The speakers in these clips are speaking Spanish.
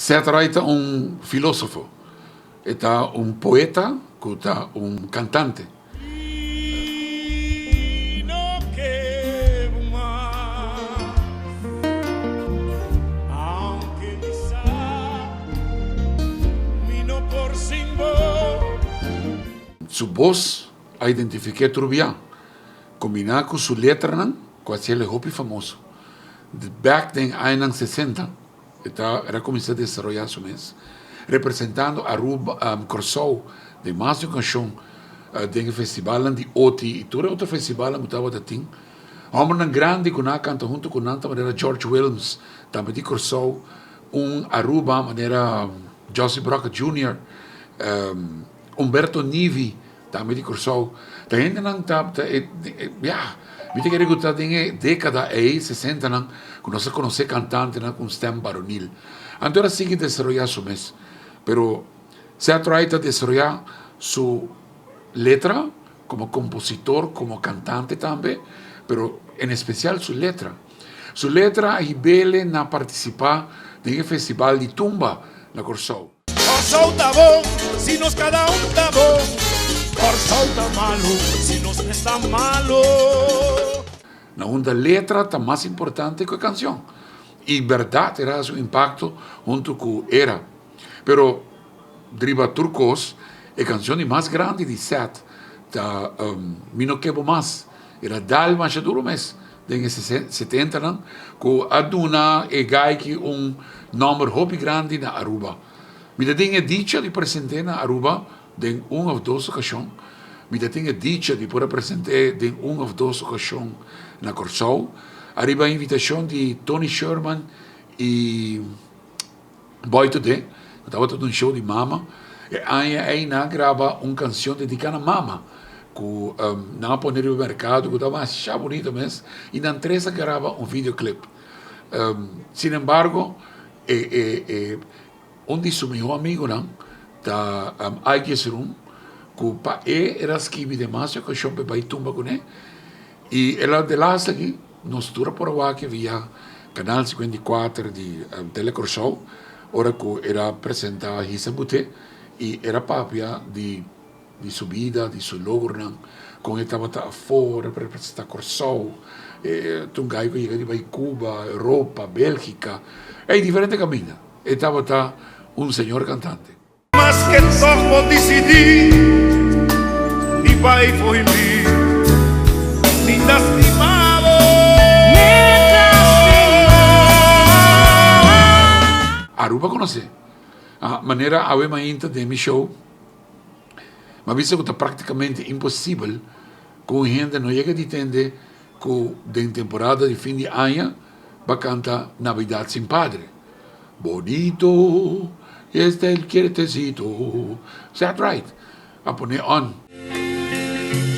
Se atraita un filósofo, está un poeta, está un cantante. Su voz a identifiqué turbia, combinada con su letra, con el hopi famoso. Back in años 60, era comenzó a desarrollar su mes, representando a Aruba Corsou, de más de una canción, de festival de OTI, y todo otro festival que estaba de ting. Hombre grande que canta junto con Nanta, manera George Williams, también de Corsou, un Aruba, manera Josie Brock Jr., Umberto Nivi, também de Corsou. A gente não está, viste que ele está em década aí, 60, não, que nós conhece cantante com stem baronil. Então, ele sigue desarrollar su mes. Pero se atrae a desarrollar su letra como compositor, como cantante también, pero en especial su letra. Su letra aí bele na participar de festival de tumba na Corsou. Corsou tá bom, se nos cada tá bom. Corsou tá malo, se nos está malo. Na onda letra está más importante que a canción. Y verdad era su impacto junto con era. Pero Driba Turcos, la canción más grande de set, ta Mino Quebo Más, era Dal Machaduro Mes, de 70, que aduna e gaiki un número hopi grande na Aruba. Mi tinha dicha de presentar na Aruba de uma ou duas ocasiões. Mi tinha dicha de poder apresentar de uma ou duas ocasiões na Corsou. Arriba a invitação de Tony Sherman e Boy Today. Estava todo um show de Mama. E aí grava uma canção dedicada a Mama. Que não poner no mercado, que estava achando bonito mesmo. E na empresa grava um videoclip. Sin embargo, onde seu meu amigo não tá Aikeserum que pa era esquive demasiado que eu para tumba com ele e ela de lá aqui nos tura por lá que via canal 54 de Telecorsou ora que era apresentar Hisa Bute e era papia de subida de su logro não com ele estava fora para apresentar Corsou tungai que chega de Cuba, Europa, Bélgica é diferente caminho estava un señor cantante. Más que todo decidí, ni pai foi mí, ni lastimado. Aruba conoce. A maneira a ver mais de mi show, mas visto que está praticamente impossível com gente não chega a entender que em temporada de fim de ano vai cantar Navidad sin Padre. Bonito, este el quietecito. Set right. A poner on.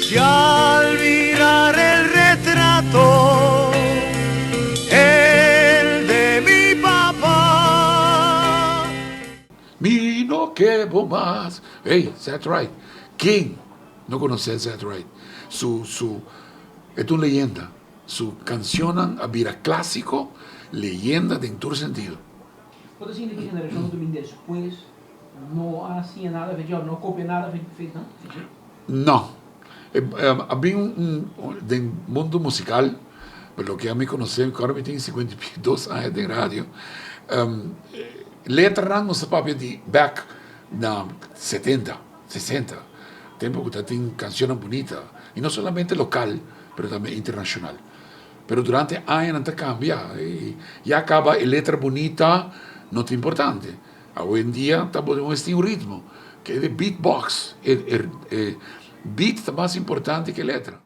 Si al mirar el retrato, el de mi papá. Mi no quebo más. Hey, Set right. ¿Quién no conoce Set right? Es una leyenda. Su canción había clásico, leyenda de en todo sentido. Pode ser que a geração do depois não hacía nada, não copia nada feito, não? No. Había del mundo musical, por lo que a mí conocí, ahora me tengo 52 años de radio, letra no se papel de back na 70, 60, tiempo que tiene canciones bonitas, y no solamente local, pero también internacional. Pero durante años no cambia, y ya acaba la letra bonita, no es importante. Hoy en día estamos en un ritmo que es de beatbox. El beat es más importante que letra.